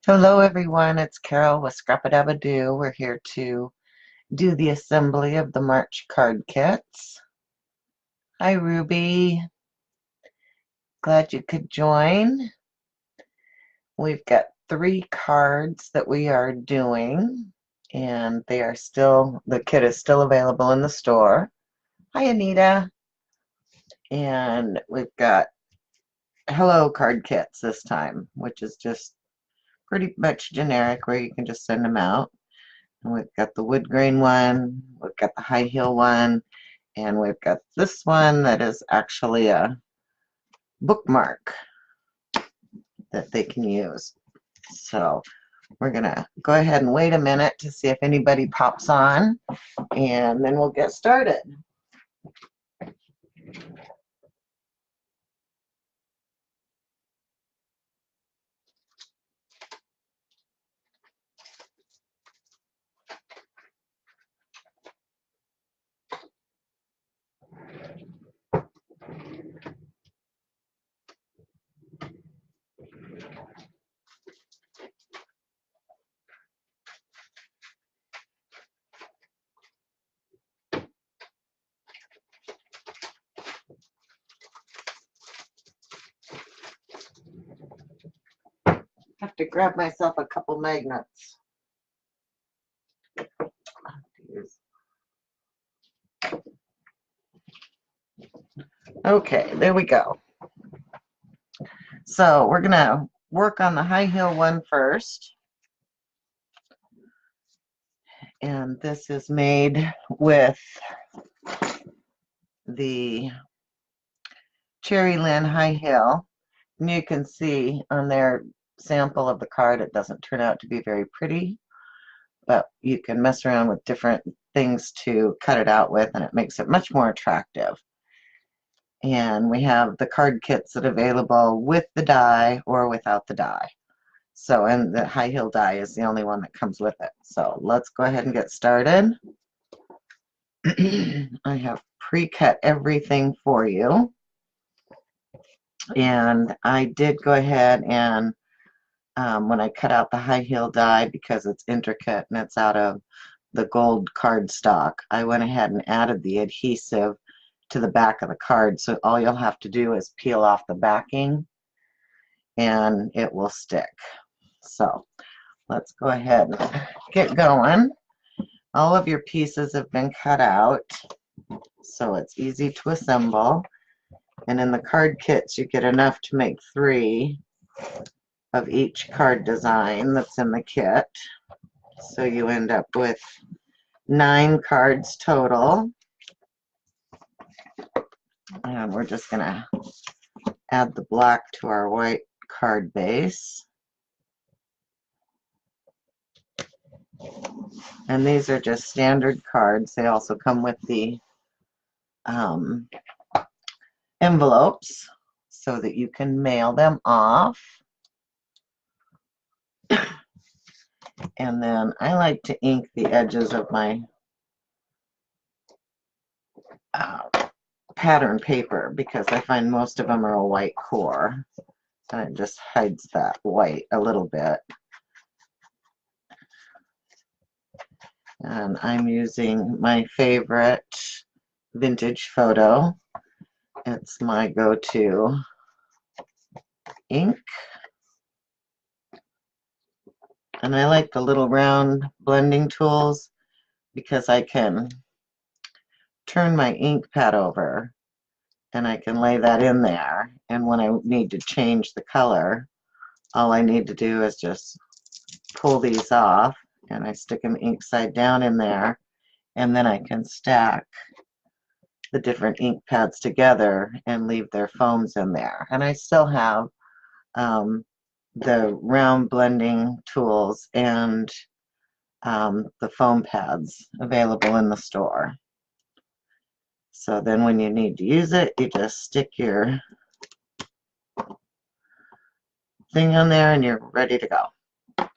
Hello everyone, it's Carol with Scrap-a-Dab-a-Doo. We're here to do the assembly of the March card kits. Hi Ruby, glad you could join. We've got 3 cards that we are doing, and the kit is still available in the store. Hi Anita. And we've got hello card kits this time, which is just pretty much generic where you can just send them out. And we've got the wood grain one, we've got the high heel one, and we've got this one that is actually a bookmark that they can use. So we're going to go ahead and wait a minute to see if anybody pops on, and then we'll get started. Have to grab myself a couple magnets. Okay, there we go. So we're going to work on the high heel one first. And this is made with the Cherry Lynn high heel. And you can see on their sample of the card it doesn't turn out to be very pretty, but you can mess around with different things to cut it out with and it makes it much more attractive. And we have the card kits that are available with the die or without the die. So, and the high heel die is the only one that comes with it. So let's go ahead and get started. I have pre-cut everything for you. And I did go ahead and when I cut out the high heel die, because it's intricate and it's out of the gold cardstock, I went ahead and added the adhesive to the back of the card. So all you'll have to do is peel off the backing and it will stick. So let's go ahead and get going. All of your pieces have been cut out, so it's easy to assemble. And in the card kits, you get enough to make 3 of each card design that's in the kit. So you end up with 9 cards total. And we're just going to add the black to our white card base. And these are just standard cards. They also come with the envelopes so that you can mail them off. And then I like to ink the edges of my pattern paper because I find most of them are a white core and it just hides that white a little bit. And I'm using my favorite vintage photo. It's my go-to ink. And I like the little round blending tools because I can turn my ink pad over and I can lay that in there. And when I need to change the color, all I need to do is just pull these off and I stick them ink side down in there, and then I can stack the different ink pads together and leave their foams in there. And I still have the round blending tools and the foam pads available in the store. So then when you need to use it, you just stick your thing on there and you're ready to go.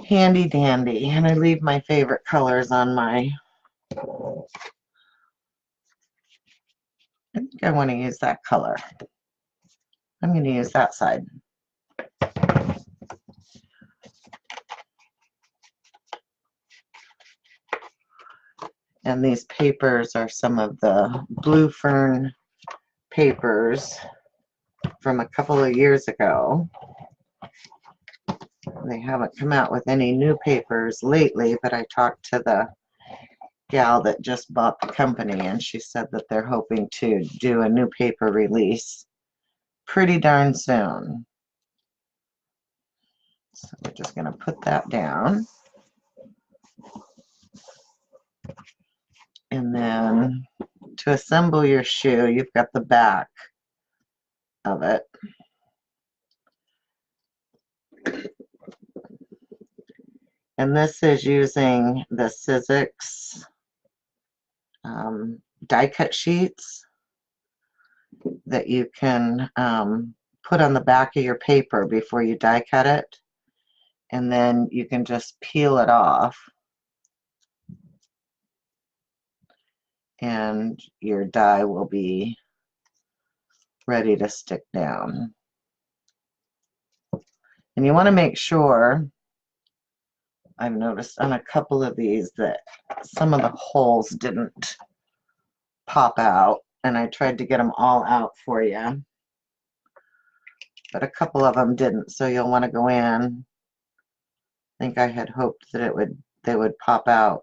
Handy dandy. And I leave my favorite colors on my, I think I want to use that color. I'm going to use that side. And these papers are some of the Blue Fern papers from a couple of years ago. They haven't come out with any new papers lately, but I talked to the gal that just bought the company, and she said that they're hoping to do a new paper release pretty darn soon. So we're just going to put that down. And then to assemble your shoe, you've got the back of it. And this is using the Sizzix die cut sheets that you can put on the back of your paper before you die cut it. And then you can just peel it off. And your die will be ready to stick down. And you want to make sure, I've noticed on a couple of these that some of the holes didn't pop out, and I tried to get them all out for you, but a couple of them didn't, so you'll want to go in. I think I had hoped that they would pop out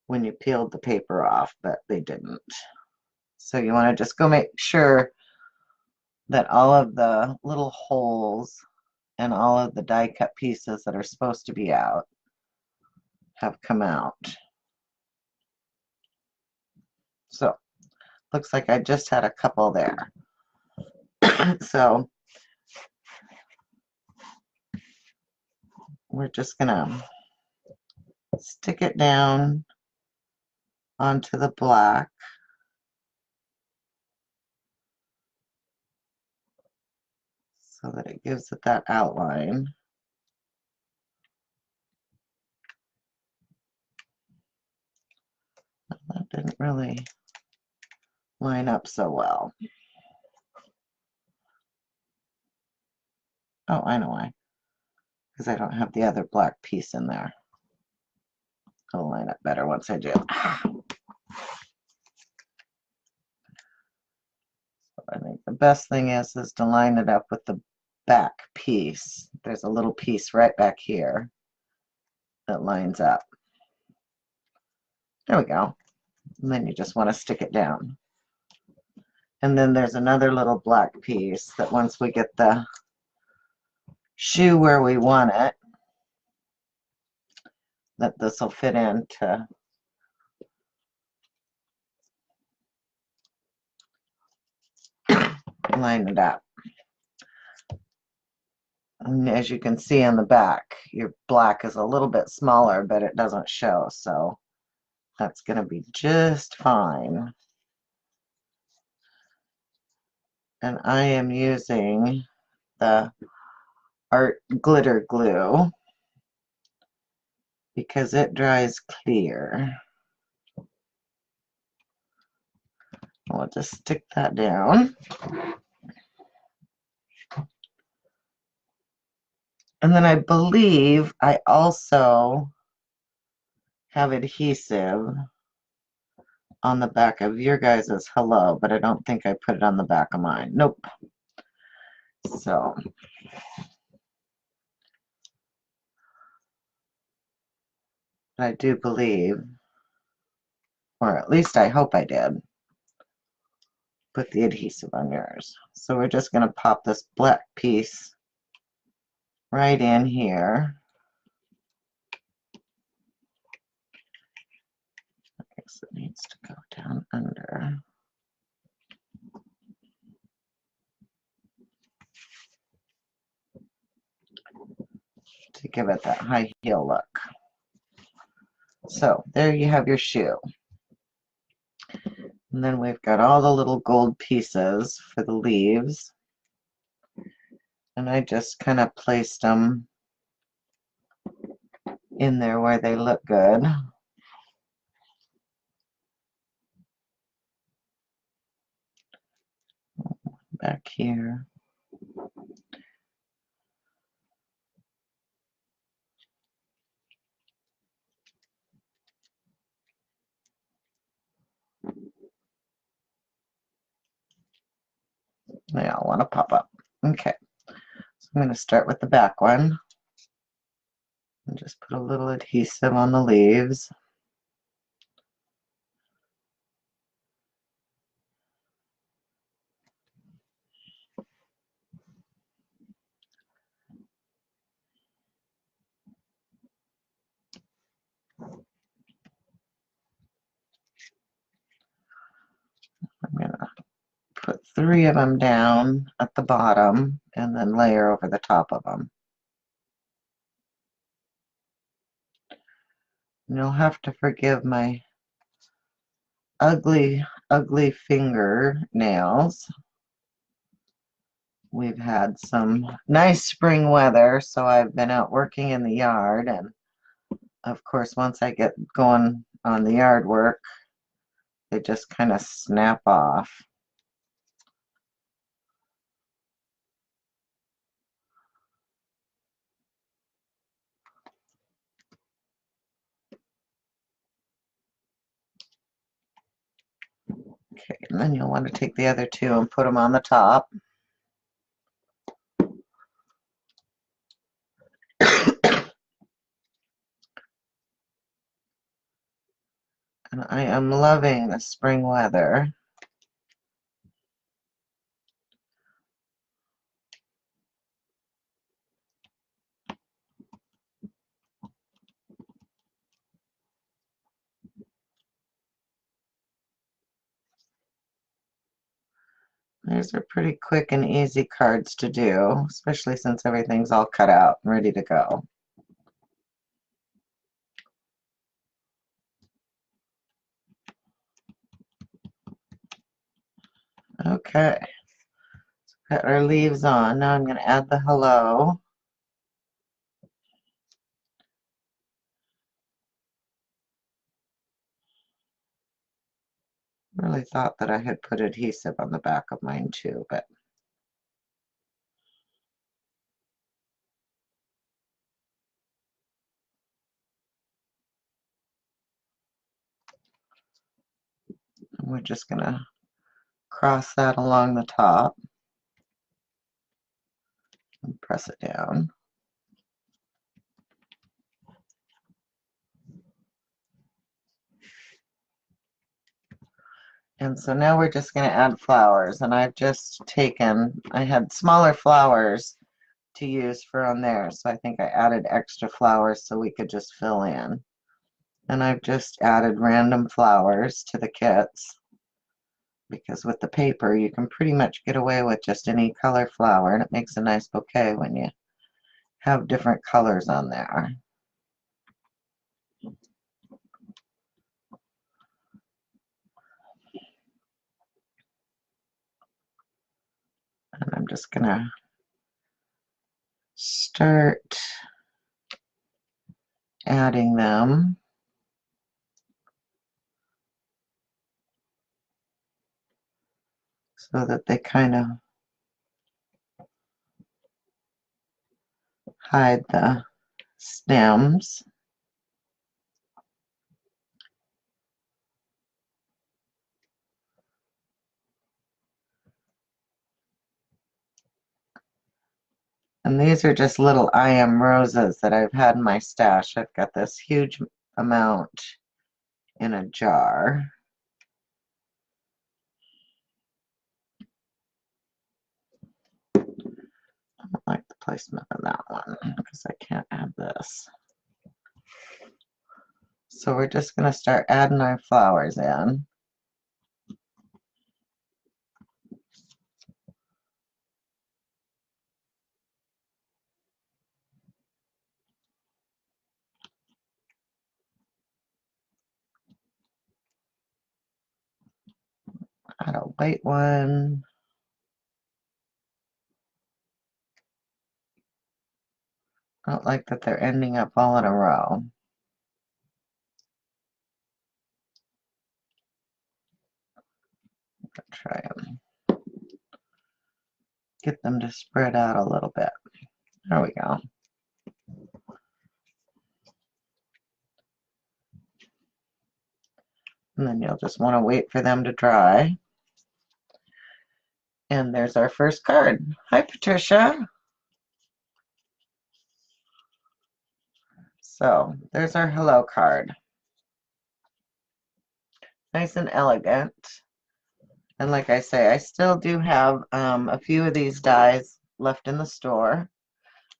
when you peeled the paper off, but they didn't. So you want to just go make sure that all of the little holes and all of the die cut pieces that are supposed to be out have come out. So looks like I just had a couple there. So we're just gonna stick it down onto the black. So that it gives it that outline. That didn't really line up so well. Oh, I know why. Because I don't have the other black piece in there. It'll line up better once I do. So I think the best thing is to line it up with the back piece. There's a little piece right back here that lines up. There we go. And then you just want to stick it down. And then there's another little black piece that once we get the shoe where we want it, that this will fit in to line it up. And as you can see on the back, your black is a little bit smaller, but it doesn't show, so that's going to be just fine. And I am using the Art Glitter Glue because it dries clear. We'll just stick that down. And then I believe I also have adhesive on the back of your guys's hello, but I don't think I put it on the back of mine. Nope. So I do believe, or at least I hope I did, put the adhesive on yours. So we're just going to pop this black piece right in here. I guess it needs to go down under. To give it that high heel look. So there you have your shoe. And then we've got all the little gold pieces for the leaves. And I just kind of placed them in there where they look good. Back here. They all want to pop up. Okay, so I'm going to start with the back one and just put a little adhesive on the leaves. I'm going to put 3 of them down at the bottom and then layer over the top of them. And you'll have to forgive my ugly fingernails. We've had some nice spring weather, so I've been out working in the yard, and of course once I get going on the yard work, they just kind of snap off. Okay, and then you'll want to take the other 2 and put them on the top. And I am loving the spring weather. These are pretty quick and easy cards to do, especially since everything's all cut out and ready to go. Okay, so got our leaves on. Now I'm going to add the hello. Really thought that I had put adhesive on the back of mine too, but we're just going to cross that along the top and press it down. And so now we're just going to add flowers, and I've just taken, I had smaller flowers to use for on there, so I think I added extra flowers so we could just fill in. And I've just added random flowers to the kits, because with the paper you can pretty much get away with just any color flower, and it makes a nice bouquet when you have different colors on there. And I'm just gonna start adding them. So that they kind of hide the stems. And these are just little I am roses that I've had in my stash. I've got this huge amount in a jar. I don't like the placement of that one because I can't add this. So we're just going to start adding our flowers in. Add a white one. I don't like that they're ending up all in a row. Try them. Get them to spread out a little bit. There we go. And then you'll just want to wait for them to dry. And there's our first card. Hi, Patricia. So there's our hello card. Nice and elegant. And like I say, I still do have a few of these dies left in the store.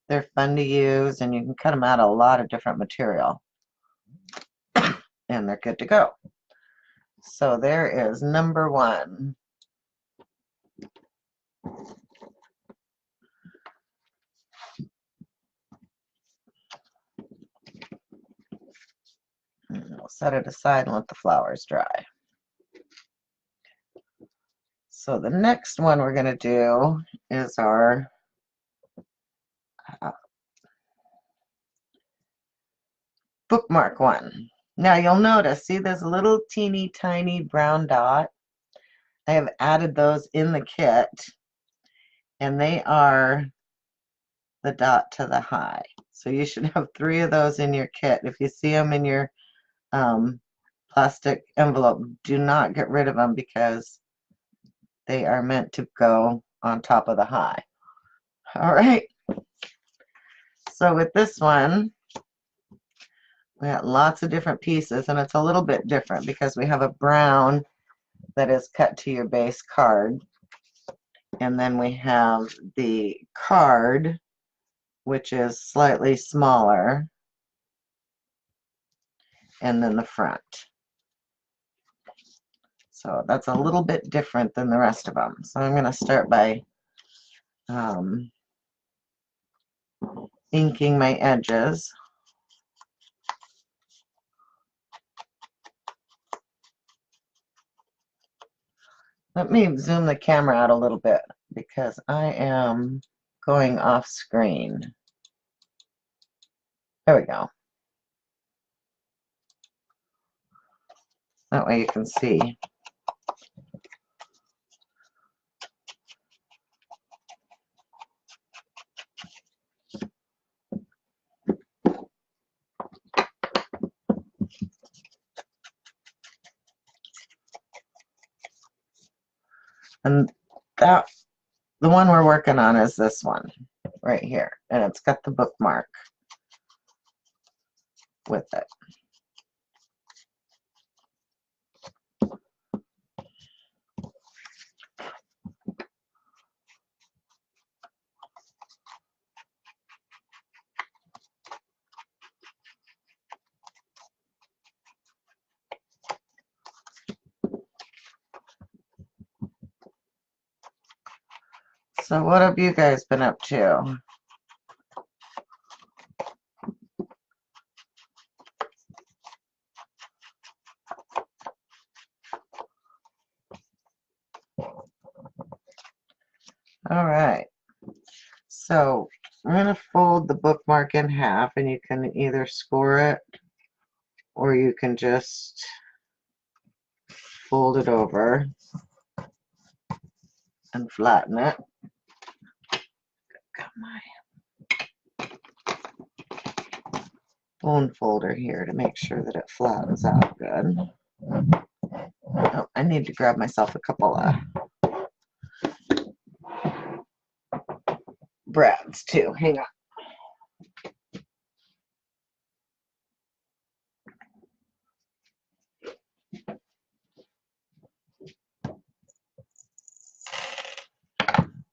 They're fun to use, and you can cut them out of a lot of different material. And they're good to go. So there is number one. We'll set it aside and let the flowers dry. So the next one we're going to do is our bookmark one. Now you'll notice, see this little teeny tiny brown dot? I have added those in the kit, and they are the dot to the high. So you should have 3 of those in your kit. If you see them in your plastic envelope, do not get rid of them because they are meant to go on top of the high. All right. So with this one, we got lots of different pieces, and it's a little bit different because we have a brown that is cut to your base card, and then we have the card, which is slightly smaller, and then the front. So that's a little bit different than the rest of them. So I'm going to start by inking my edges. Let me zoom the camera out a little bit because I am going off screen. There we go. That way you can see. And that, the one we're working on is this one right here, and it's got the bookmark with it. So what have you guys been up to? All right. So I'm going to fold the bookmark in half, and you can either score it or you can just fold it over and flatten it. Got my bone folder here to make sure that it flattens out good. Oh, I need to grab myself a couple of brads too. Hang on.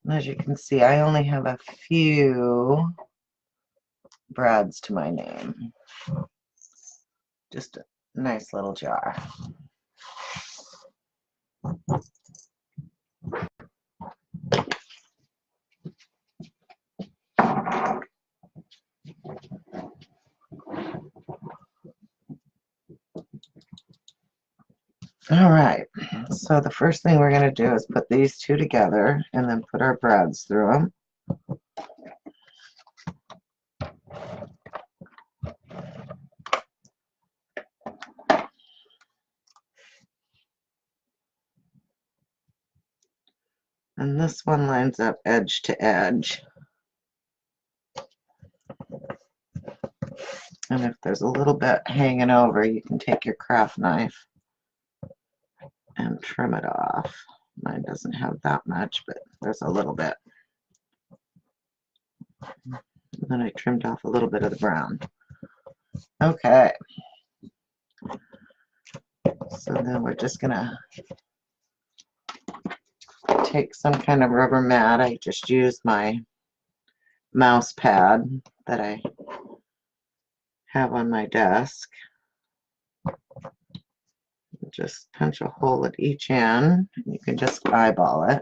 As you can see, I only have a few brads to my name. Just a nice little jar. All right, so the first thing we're going to do is put these two together and then put our brads through them. And this one lines up edge to edge. And if there's a little bit hanging over, you can take your craft knife and trim it off. Mine doesn't have that much, but there's a little bit. And then I trimmed off a little bit of the brown. Okay. So then we're just gonna take some kind of rubber mat. I just used my mouse pad that I have on my desk. Just punch a hole at each end. You can just eyeball it.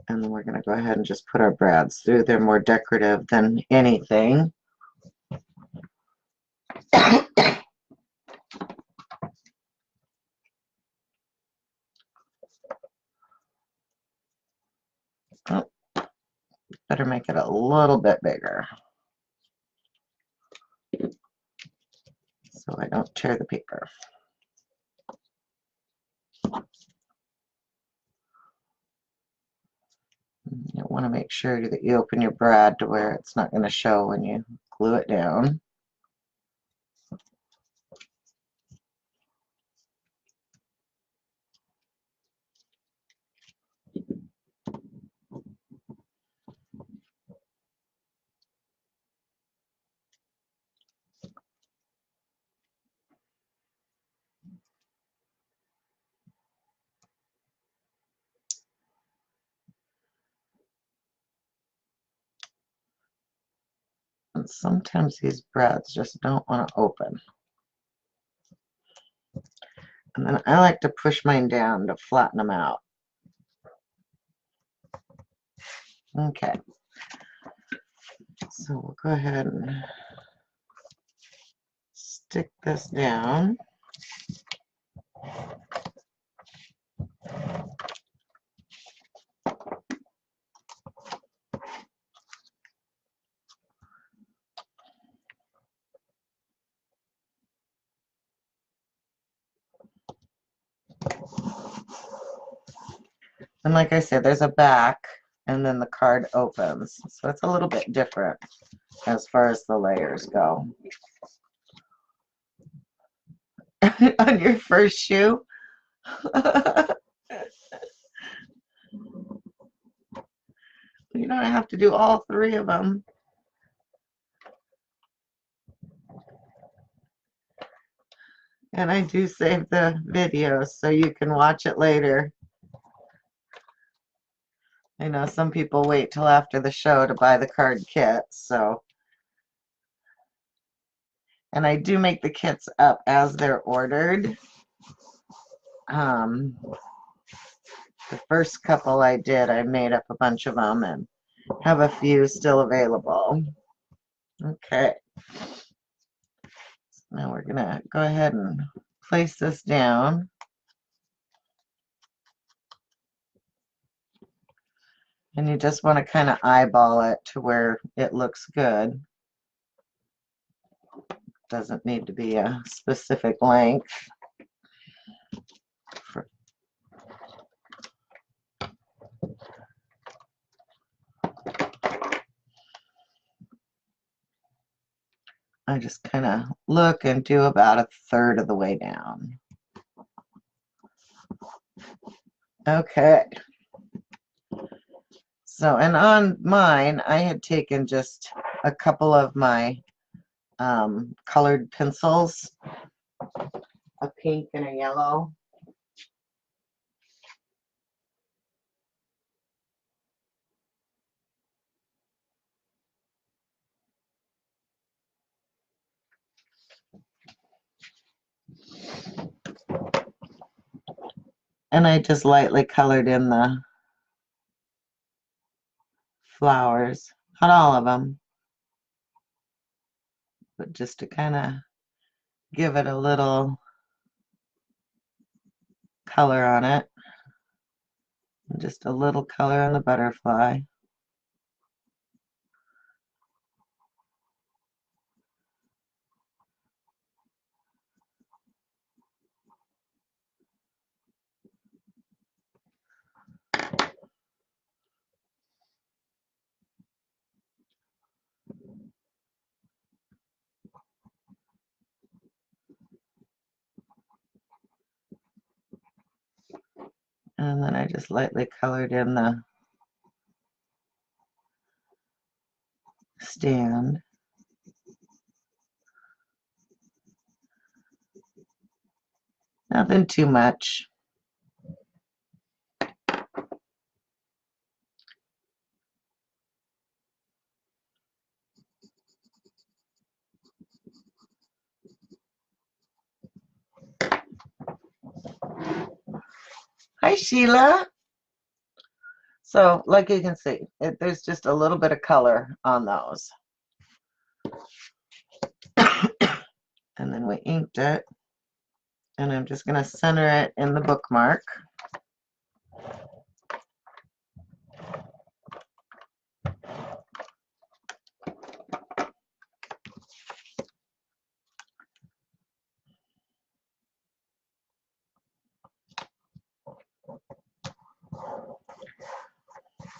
And then we're going to go ahead and just put our brads through. They're more decorative than anything. Oh, better make it a little bit bigger so I don't tear the paper. You want to make sure that you open your brad to where it's not going to show when you glue it down. And sometimes these brads just don't want to open. And then I like to push mine down to flatten them out. Okay. So we'll go ahead and stick this down. And like I said, there's a back and then the card opens. So it's a little bit different as far as the layers go. On your first shoe? You don't have to do all three of them. And I do save the video so you can watch it later. I know some people wait till after the show to buy the card kits, so. And I do make the kits up as they're ordered. The first couple I did, I made up a bunch of them and have a few still available. Okay. Now we're going to go ahead and place this down. And you just want to kind of eyeball it to where it looks good. Doesn't need to be a specific length. I just kind of look and do about a third of the way down. Okay. So, and on mine, I had taken just a couple of my colored pencils, a pink and a yellow. And I just lightly colored in the flowers. Not all of them, but just to kind of give it a little color on it. And just a little color on the butterfly. And then I just lightly colored in the stand. Nothing too much. Hi, Sheila. So, like you can see, there's just a little bit of color on those. And then we inked it. And I'm just going to center it in the bookmark.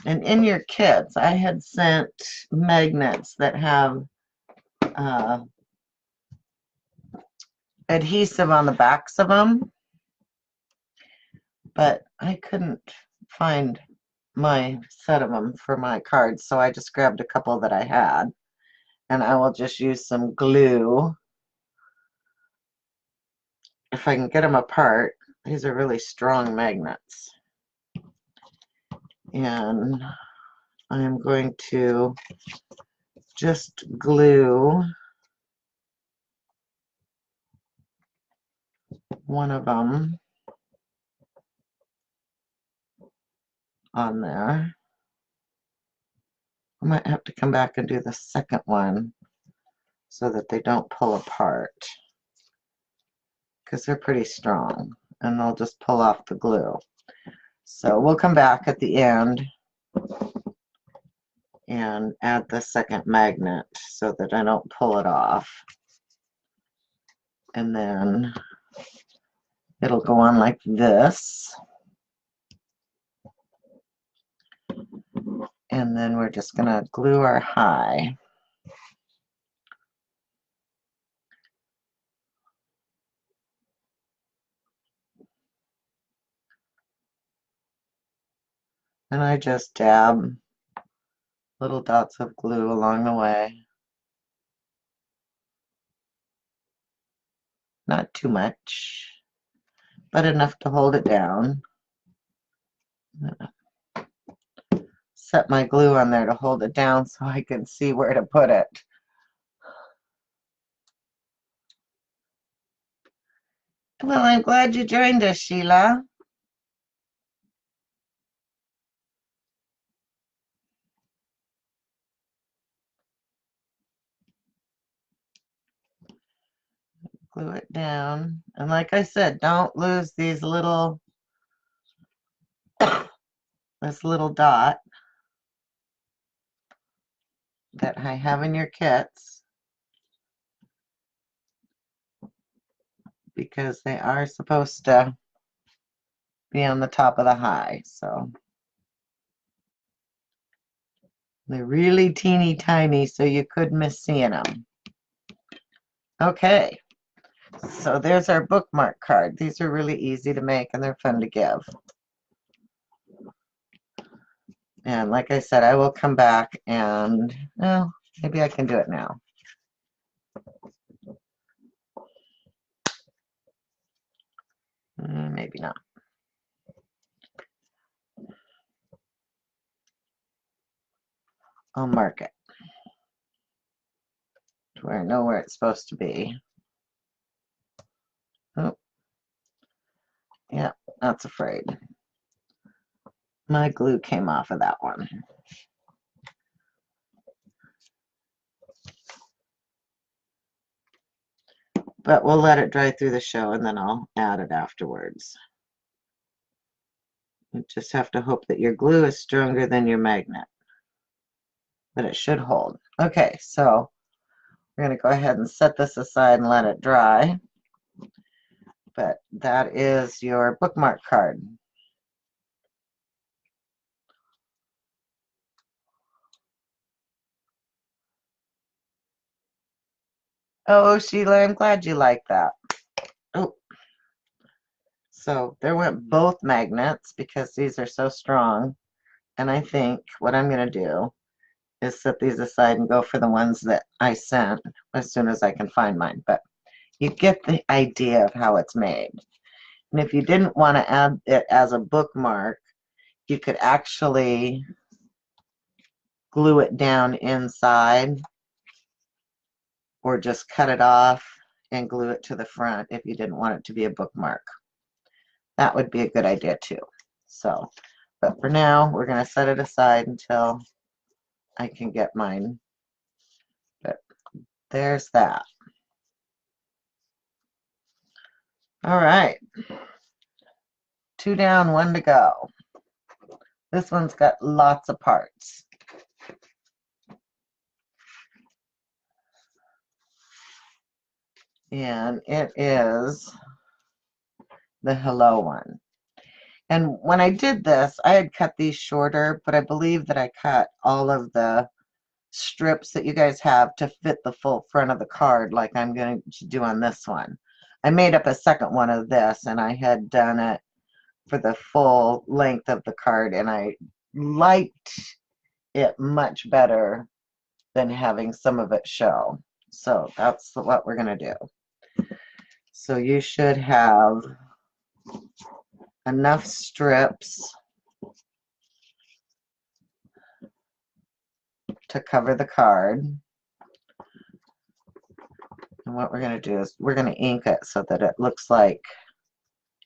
And in your kits, I had sent magnets that have adhesive on the backs of them, but I couldn't find my set of them for my cards, so I just grabbed a couple that I had, and I will just use some glue. If I can get them apart, these are really strong magnets. And I'm going to just glue one of them on there. I might have to come back and do the second one so that they don't pull apart, because they're pretty strong and they'll just pull off the glue. So we'll come back at the end and add the second magnet so that I don't pull it off. And then it'll go on like this. And then we're just going to glue our high. And I just dab little dots of glue along the way. Not too much, but enough to hold it down. Set my glue on there to hold it down so I can see where to put it. Well, I'm glad you joined us, Sheila. Glue it down. And like I said, don't lose these little, this little dot that I have in your kits, because they are supposed to be on the top of the high. So they're really teeny tiny, so you could miss seeing them. Okay, so there's our bookmark card. These are really easy to make and they're fun to give. And like I said, I will come back and, well, maybe I can do it now. Maybe not. I'll mark it to where I know where it's supposed to be. Oh, yeah, that's afraid. My glue came off of that one. But we'll let it dry through the show and then I'll add it afterwards. You just have to hope that your glue is stronger than your magnet. But it should hold. Okay, so we're going to go ahead and set this aside and let it dry. But that is your bookmark card. Oh, Sheila, I'm glad you like that. Oh, So there went both magnets because these are so strong. And I think what I'm going to do is set these aside and go for the ones that I sent as soon as I can find mine. But you get the idea of how it's made. And if you didn't want to add it as a bookmark, you could actually glue it down inside or just cut it off and glue it to the front if you didn't want it to be a bookmark. That would be a good idea too. So, but for now, we're going to set it aside until I can get mine. But there's that. All right. 2 down, 1 to go. This one's got lots of parts. And it is the hello one. And when I did this, I had cut these shorter, but I believe that I cut all of the strips that you guys have to fit the full front of the card like I'm going to do on this one. I made up a second one of this, and I had done it for the full length of the card, and I liked it much better than having some of it show. So that's what we're going to do. So you should have enough strips to cover the card. And what we're going to do is we're going to ink it so that it looks like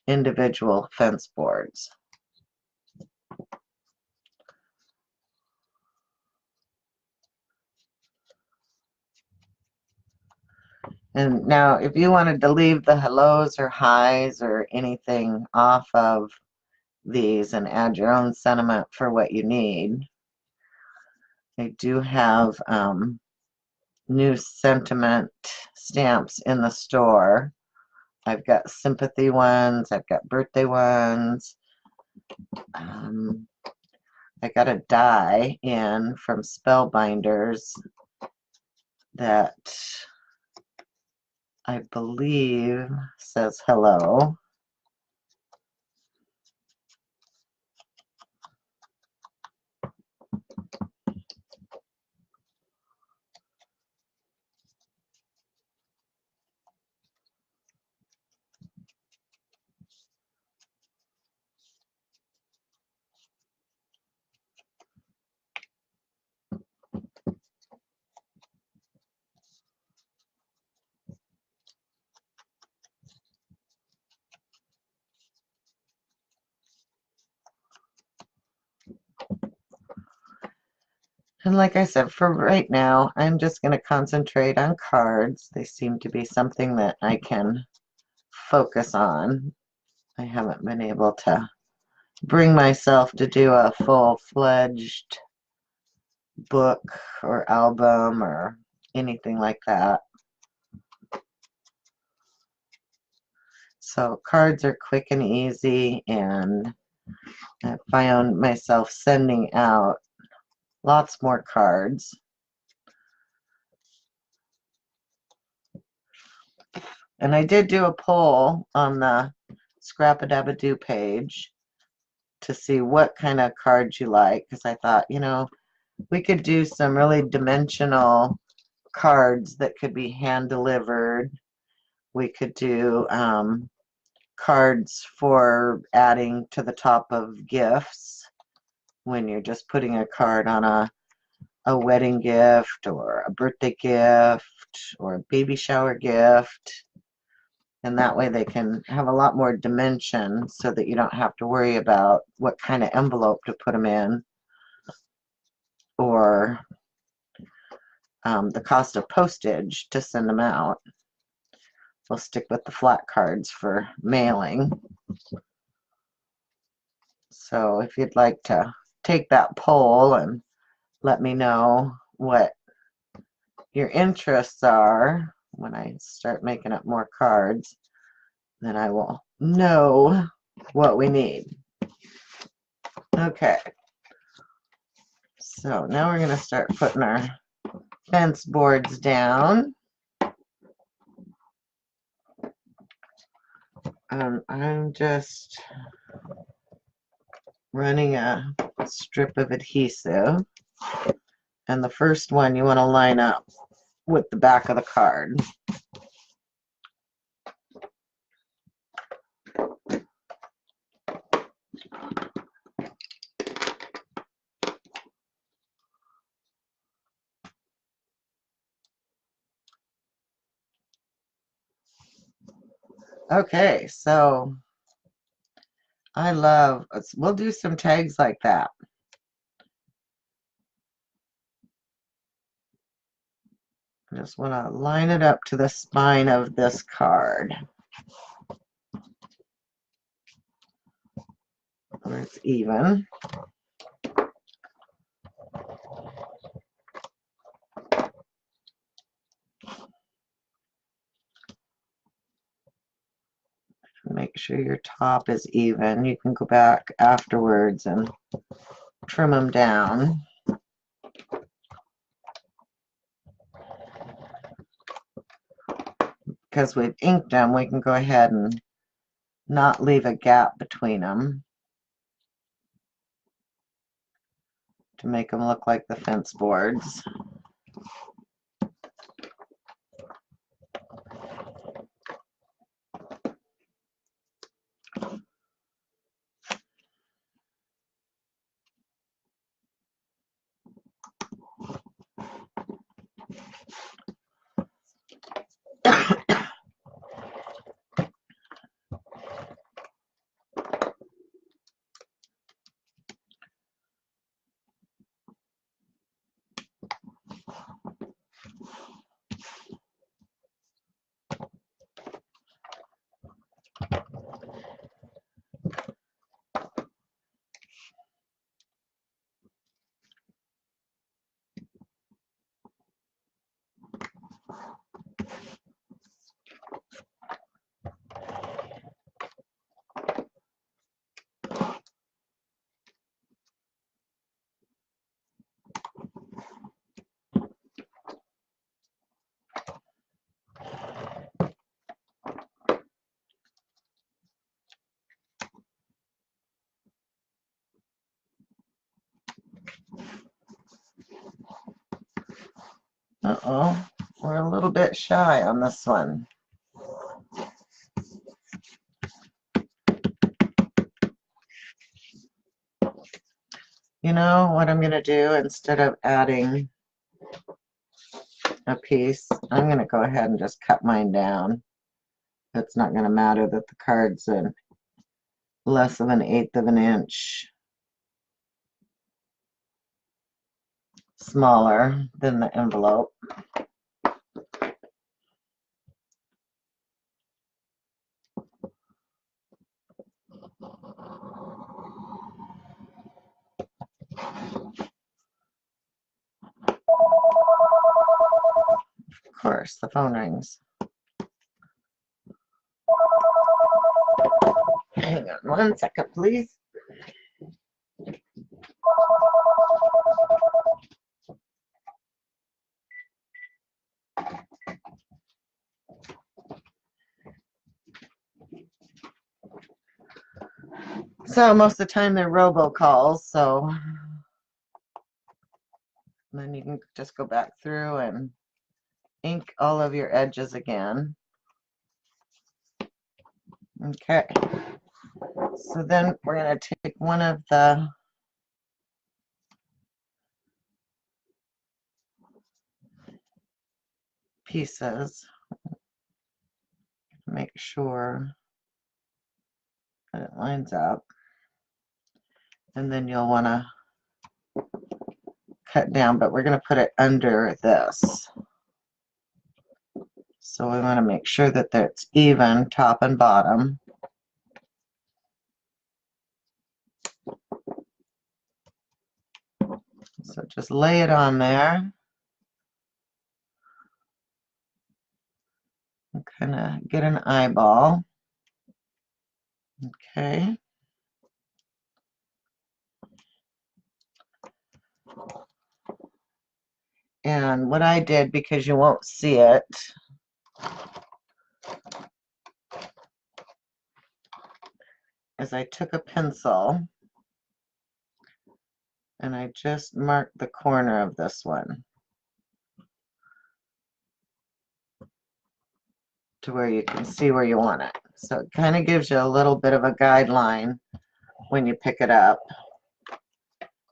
individual fence boards. And now if you wanted to leave the hellos or highs or anything off of these and add your own sentiment for what you need, I do have new sentiment stamps in the store. I've got sympathy ones, I've got birthday ones. I got a die in from Spellbinders that I believe says hello. And like I said, for right now, I'm just going to concentrate on cards. They seem to be something that I can focus on. I haven't been able to bring myself to do a full-fledged book or album or anything like that. So cards are quick and easy, and I found myself sending out lots more cards. And I did do a poll on the Scrap-a-Dab-a-Doo page to see what kind of cards you like, because I thought, you know, we could do some really dimensional cards that could be hand delivered. We could do cards for adding to the top of gifts when you're just putting a card on a wedding gift or a birthday gift or a baby shower gift. And that way they can have a lot more dimension so that you don't have to worry about what kind of envelope to put them in or the cost of postage to send them out. We'll stick with the flat cards for mailing. So if you'd like to take that poll and let me know what your interests are when I start making up more cards, then I will know what we need. Okay. So now we're going to start putting our fence boards down. I'm just running a strip of adhesive, and the first one you want to line up with the back of the card. Okay, so we'll do some tags like that. I just want to line it up to the spine of this card where it's even. Make sure your top is even. You can go back afterwards and trim them down. Because we've inked them, we can go ahead and not leave a gap between them to make them look like the fence boards. Uh-oh, we're a little bit shy on this one. You know what I'm going to do? Instead of adding a piece, I'm going to go ahead and just cut mine down. It's not going to matter that the card's less of 1/8 of an inch smaller than the envelope. Of course, the phone rings. Hang on 1 second, please. So most of the time they're robocalls, so then you can just go back through and ink all of your edges again. Okay, so then we're going to take one of the pieces, make sure that it lines up, and then you'll want to cut down, but we're going to put it under this. So we want to make sure that it's even top and bottom. So just lay it on there and kind of get an eyeball. Okay. And what I did, because you won't see it, is I took a pencil and I just marked the corner of this one to where you can see where you want it. So it kind of gives you a little bit of a guideline when you pick it up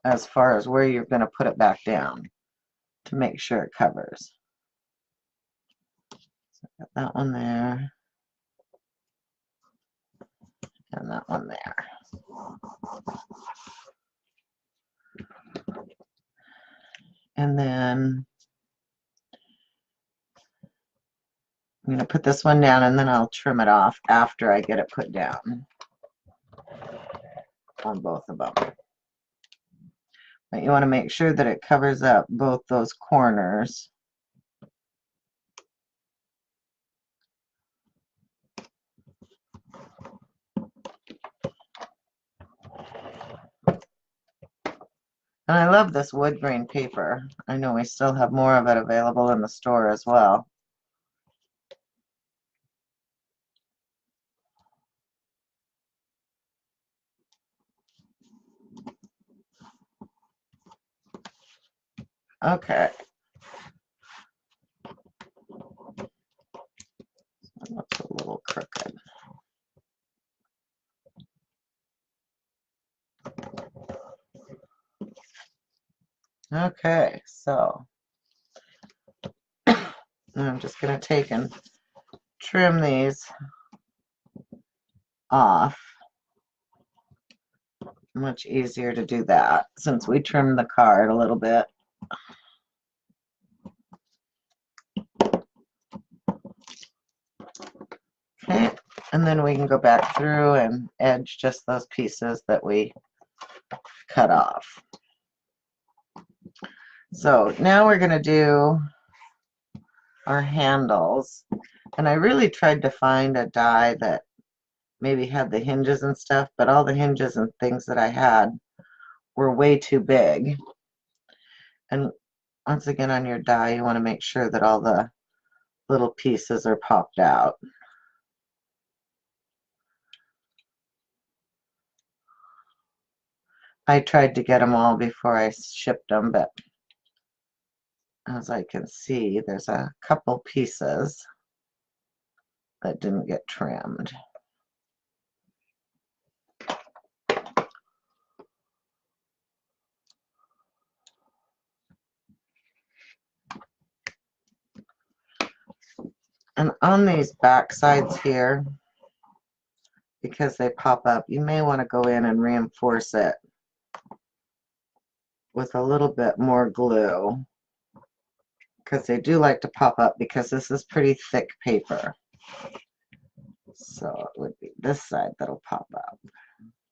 as far as where you're going to put it back down to make sure it covers. So got that one there and that one there. And then I'm going to put this one down and then I'll trim it off after I get it put down on both of them. But you want to make sure that it covers up both those corners. And I love this wood grain paper. I know we still have more of it available in the store as well. Okay. That looks a little crooked. Okay, so I'm just going to take and trim these off. Much easier to do that since we trimmed the card a little bit. Okay, and then we can go back through and edge just those pieces that we cut off. So now we're going to do our handles, and I really tried to find a die that maybe had the hinges and stuff, but all the hinges and things that I had were way too big. And once again, on your die, you want to make sure that all the little pieces are popped out. I tried to get them all before I shipped them, but as I can see, there's a couple pieces that didn't get trimmed. And on these back sides here, because they pop up, you may want to go in and reinforce it with a little bit more glue, because they do like to pop up because this is pretty thick paper. So it would be this side that'll pop up.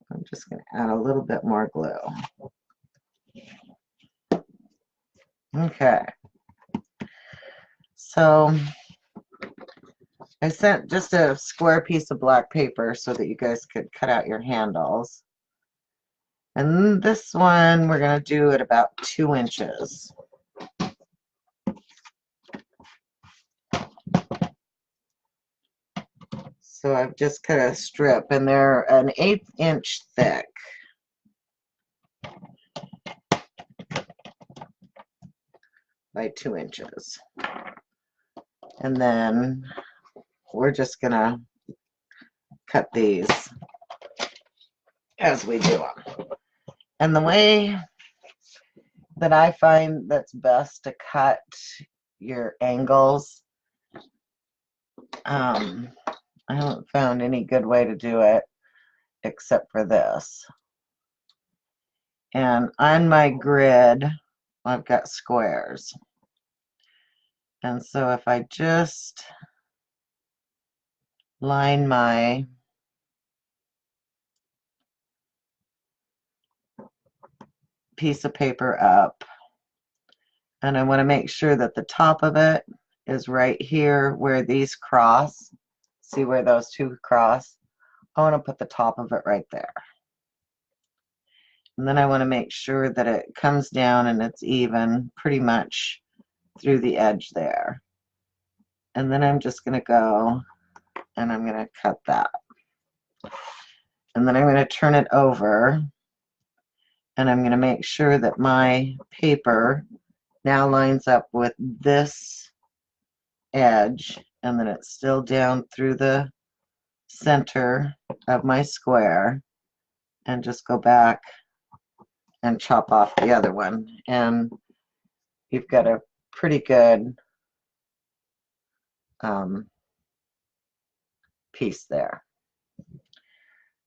I'm just going to add a little bit more glue. Okay. So I sent just a square piece of black paper so that you guys could cut out your handles. And this one we're going to do at about 2 inches. So I've just cut a strip, and they're an 1/8 inch thick. By 2 inches. And then we're just going to cut these as we do them. And the way that I find that's best to cut your angles, I haven't found any good way to do it except for this. And on my grid, I've got squares. And so if I just line my piece of paper up, and I want to make sure that the top of it is right here where these cross. See where those two cross? I want to put the top of it right there. And then I want to make sure that it comes down and it's even pretty much through the edge there. And then I'm just going to go and I'm going to cut that. And then I'm going to turn it over, and I'm going to make sure that my paper now lines up with this edge, and then it's still down through the center of my square, and just go back and chop off the other one. And you've got a pretty good piece there.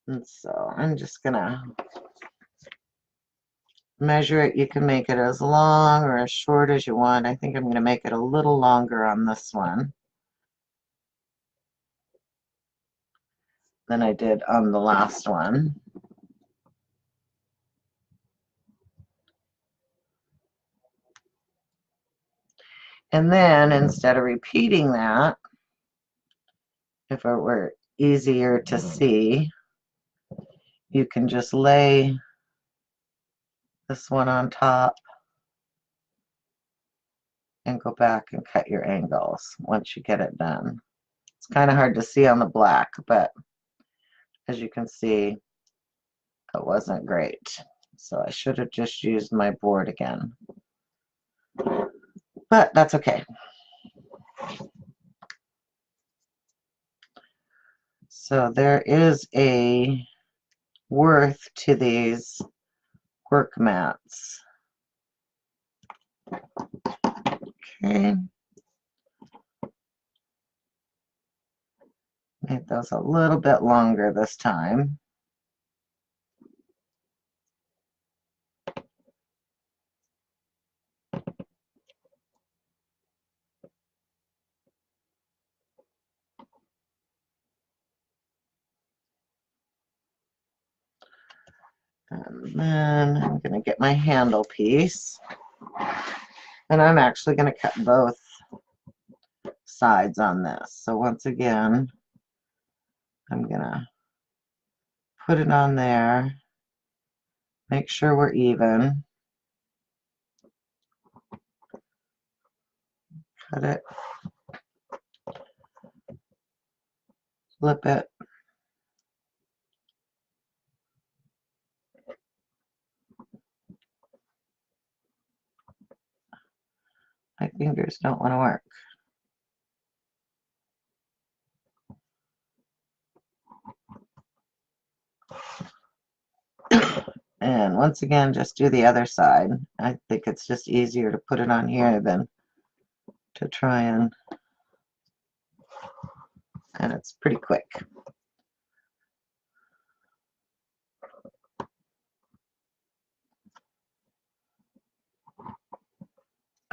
And so I'm just gonna measure it. You can make it as long or as short as you want. I think I'm going to make it a little longer on this one than I did on the last one. And then instead of repeating that, if it were easier to see, you can just lay this one on top and go back and cut your angles once you get it done. It's kind of hard to see on the black, but as you can see, it wasn't great. So I should have just used my board again. But that's okay. So there is a worth to these work mats. Okay. Make those a little bit longer this time. And then I'm going to get my handle piece. And I'm actually going to cut both sides on this. So once again, I'm going to put it on there. Make sure we're even. Cut it. Flip it. My fingers don't want to work. And once again, just do the other side. I think it's just easier to put it on here than to try and it's pretty quick.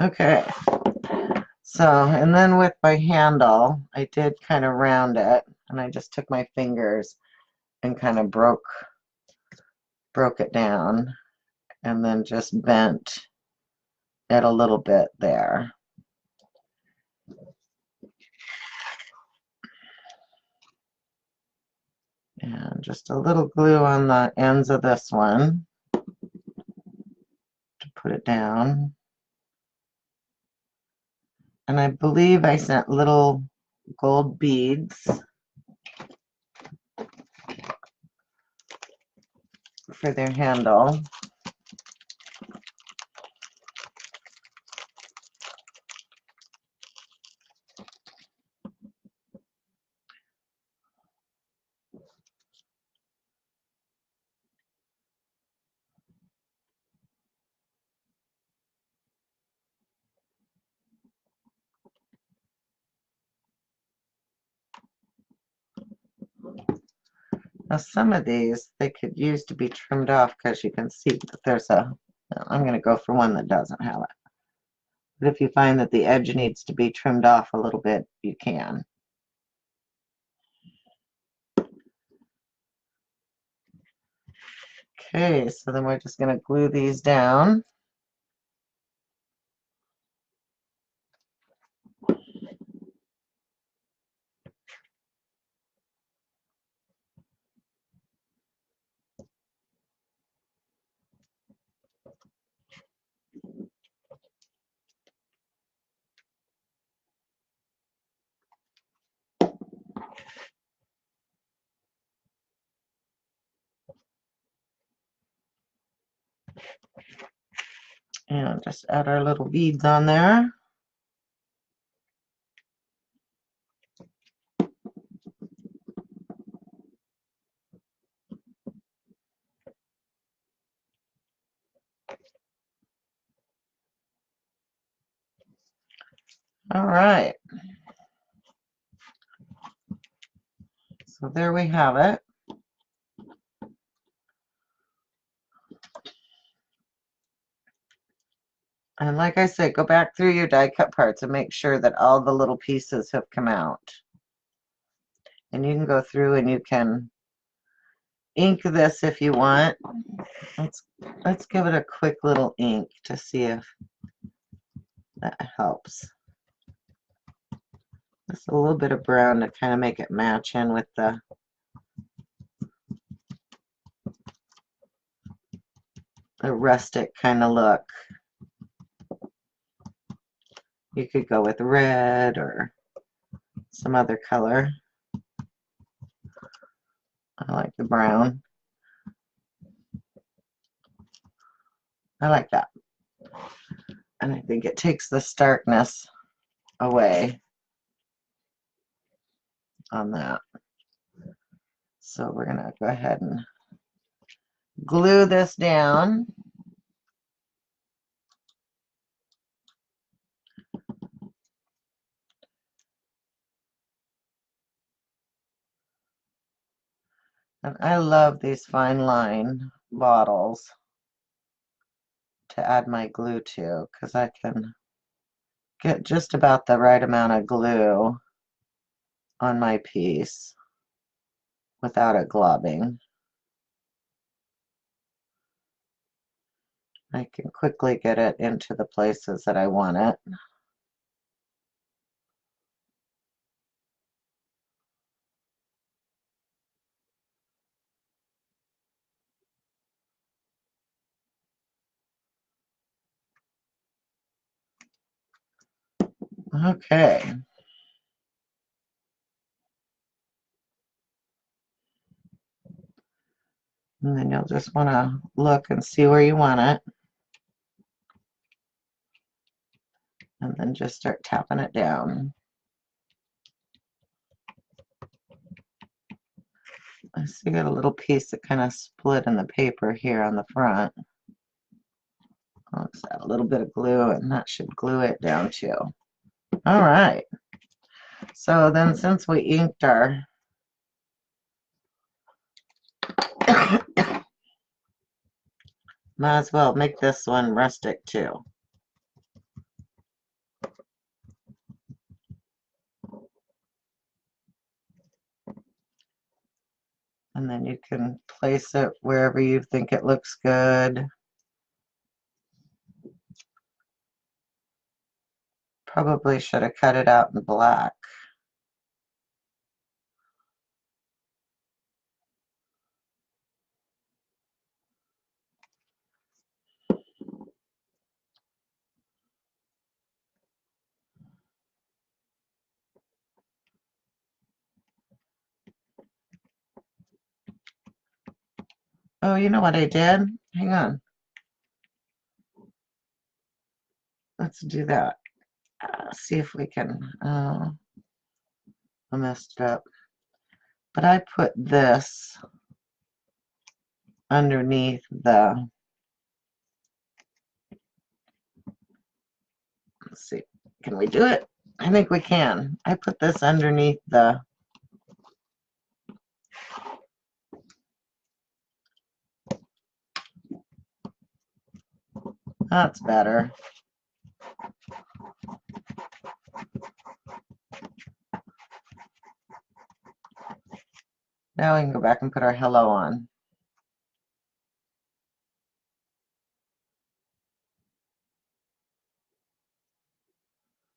Okay, so, and then with my handle, I did kind of round it, and I just took my fingers and kind of broke it down, and then just bent it a little bit there. And just a little glue on the ends of this one to put it down. And I believe I sent little gold beads for their handle. Now some of these they could use to be trimmed off because you can see that there's a, I'm going to go for one that doesn't have it. But if you find that the edge needs to be trimmed off a little bit, you can. Okay, so then we're just going to glue these down. And just add our little beads on there. All right. So there we have it. And like I said, go back through your die cut parts and make sure that all the little pieces have come out. And you can go through and you can ink this if you want. Let's give it a quick little ink to see if that helps. Just a little bit of brown to kind of make it match in with the rustic kind of look. You could go with red or some other color. I like the brown. I like that. And I think it takes the starkness away on that. So we're going to go ahead and glue this down. And I love these fine line bottles to add my glue to, because I can get just about the right amount of glue on my piece without it globbing. I can quickly get it into the places that I want it. Okay. And then you'll just want to look and see where you want it. And then just start tapping it down. I see got a little piece that kind of split in the paper here on the front. I'll just add a little bit of glue and that should glue it down too. All right. So then since we inked our might as well make this one rustic too. And then you can place it wherever you think it looks good. Probably should have cut it out in black. Oh, you know what I did? Hang on. Let's do that. See if we can. I messed it up. But I put this underneath the. Let's see. Can we do it? I think we can. I put this underneath the. That's better. Now we can go back and put our hello on.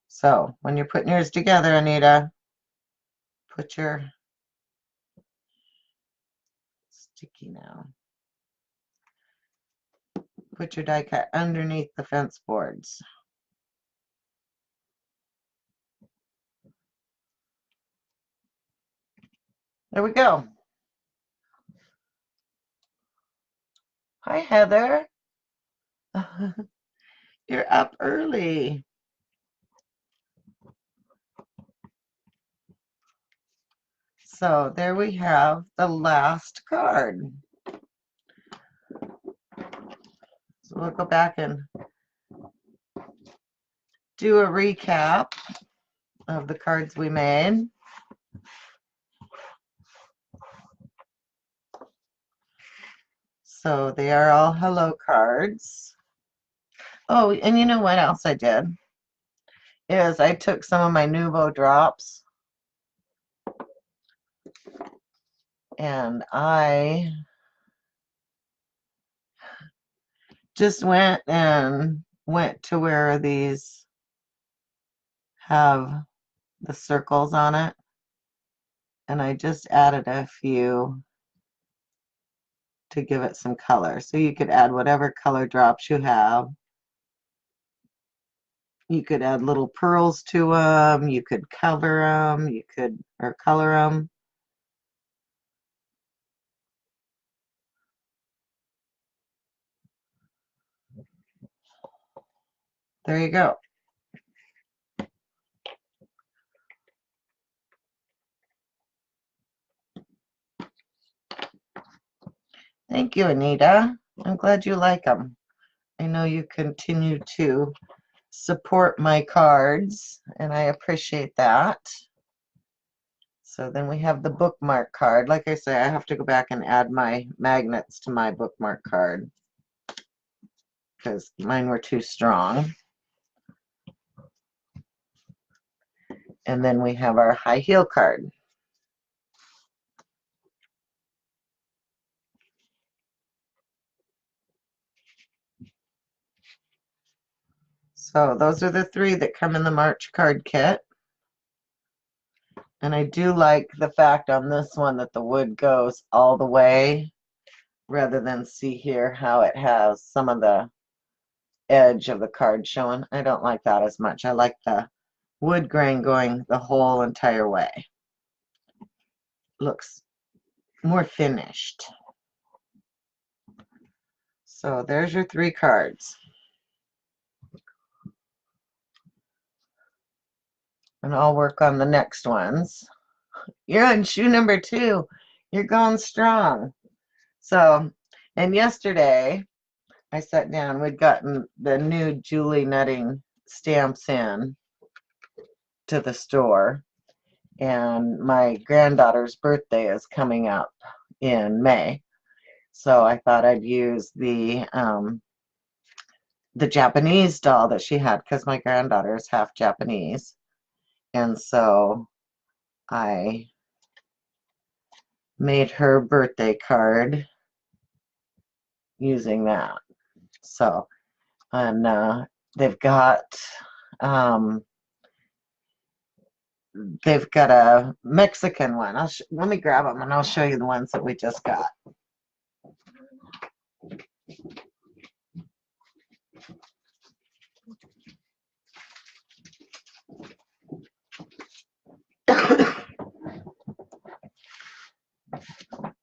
So when you're putting yours together, Anita, put your sticky now. Put your die cut underneath the fence boards. There we go. Hi, Heather. You're up early. So there we have the last card. So we'll go back and do a recap of the cards we made. So they are all hello cards. Oh, and you know what else I did? Is I took some of my Nuvo drops and I just went to where these have the circles on it, and I just added a few to give it some color. So you could add whatever color drops you have. You could add little pearls to them. You could cover them. You could, or color them. There you go. Thank you, Anita. I'm glad you like them. I know you continue to support my cards, and I appreciate that. So then we have the bookmark card. Like I say, I have to go back and add my magnets to my bookmark card because mine were too strong. And then we have our high heel card. So those are the three that come in the March card kit. And I do like the fact on this one that the wood goes all the way, rather than see here how it has some of the edge of the card showing. I don't like that as much. I like the wood grain going the whole entire way. Looks more finished. So there's your three cards. And I'll work on the next ones. You're on shoe number 2. You're going strong. So, and yesterday I sat down. We'd gotten the new Julie Nutting stamps in to the store, and my granddaughter's birthday is coming up in May. So I thought I'd use the Japanese doll that she had, because my granddaughter is half Japanese. And so I made her birthday card using that. So, and they've got a Mexican one. Let me grab them and I'll show you the ones that we just got.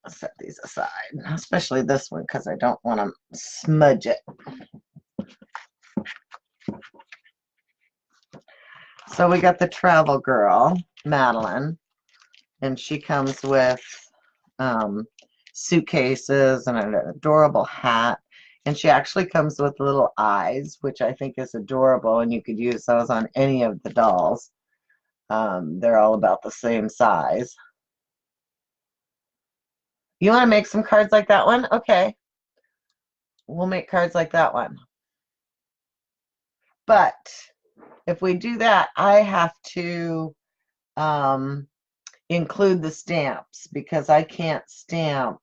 Set these aside, especially this one because I don't want to smudge it. So we got the travel girl, Madeline, and she comes with suitcases and an adorable hat. And she actually comes with little eyes, which I think is adorable, and you could use those on any of the dolls. They're all about the same size. You want to make some cards like that one? Okay. We'll make cards like that one. But if we do that, I have to include the stamps, because I can't stamp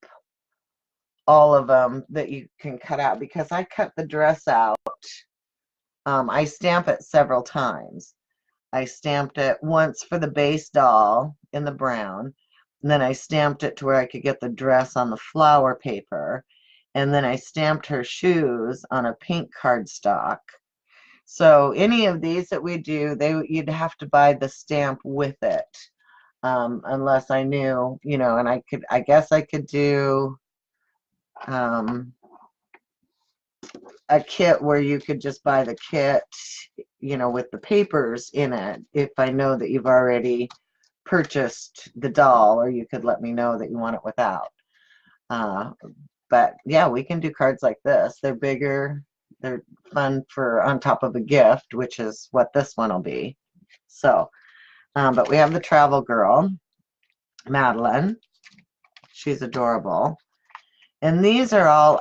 all of them that you can cut out, because I cut the dress out. I stamp it several times. I stamped it once for the base doll in the brown, and then I stamped it to where I could get the dress on the flower paper, and then I stamped her shoes on a pink cardstock. So any of these that we do, you'd have to buy the stamp with it, unless I knew, and I guess I could do a kit where you could just buy the kit, you know, with the papers in it, if I know that you've already purchased the doll, or you could let me know that you want it without. Uh, but yeah, we can do cards like this. They're bigger, they're fun for on top of a gift, which is what this one will be. So, but we have the travel girl, Madeline. She's adorable. And these are all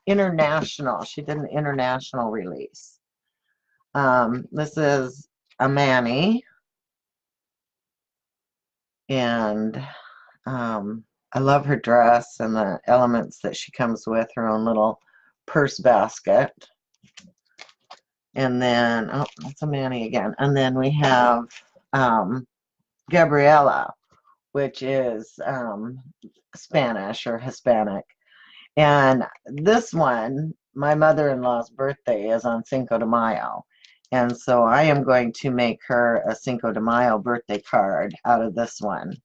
international. She did an international release. This is a Manny, and I love her dress and the elements that she comes with, her own little purse basket. And then, oh, that's a Manny again. And then we have Gabriela, which is Spanish or Hispanic. And this one, my mother-in-law's birthday is on Cinco de Mayo. And so I am going to make her a Cinco de Mayo birthday card out of this one,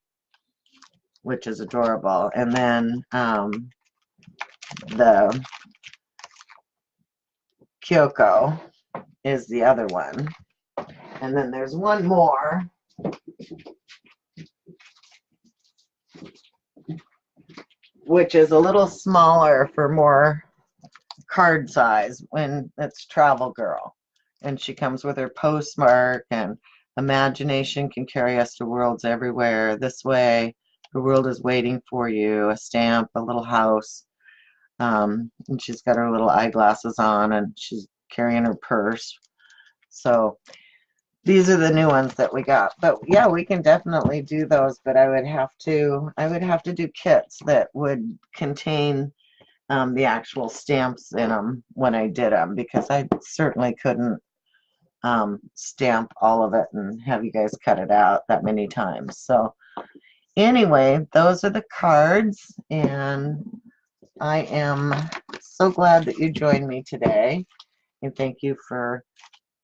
which is adorable. And then the Kyoko is the other one. And then there's one more. Which is a little smaller for more card size when it's Travel Girl. And she comes with her postmark, and imagination can carry us to worlds everywhere. This way, the world is waiting for you. A stamp, a little house. And she's got her little eyeglasses on, and she's carrying her purse. So these are the new ones that we got. But yeah, we can definitely do those, but I would have to do kits that would contain the actual stamps in them when I did them, because I certainly couldn't stamp all of it and have you guys cut it out that many times. So anyway, those are the cards, and I am so glad that you joined me today, and thank you for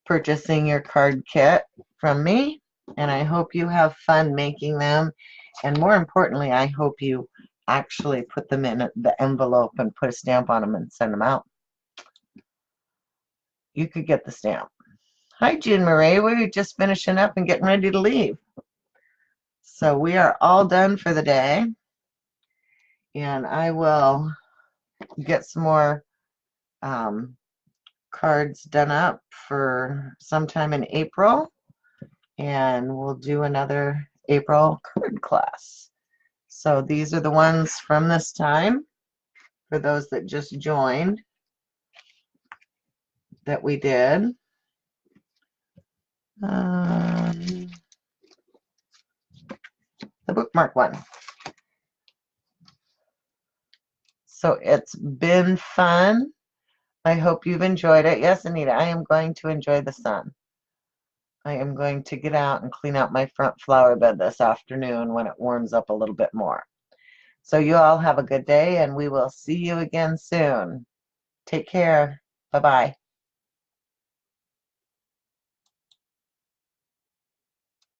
purchasing your card kit from me, and I hope you have fun making them, and more importantly, I hope you actually put them in the envelope and put a stamp on them and send them out. You could get the stamp. Hi, June Marie. We're just finishing up and getting ready to leave. So we are all done for the day, and I will get some more cards done up for sometime in April, and we'll do another April card class. So these are the ones from this time for those that just joined that we did. The bookmark one. So it's been fun. I hope you've enjoyed it. Yes, Anita, I am going to enjoy the sun. I am going to get out and clean out my front flower bed this afternoon when it warms up a little bit more. So you all have a good day, and we will see you again soon. Take care. Bye-bye.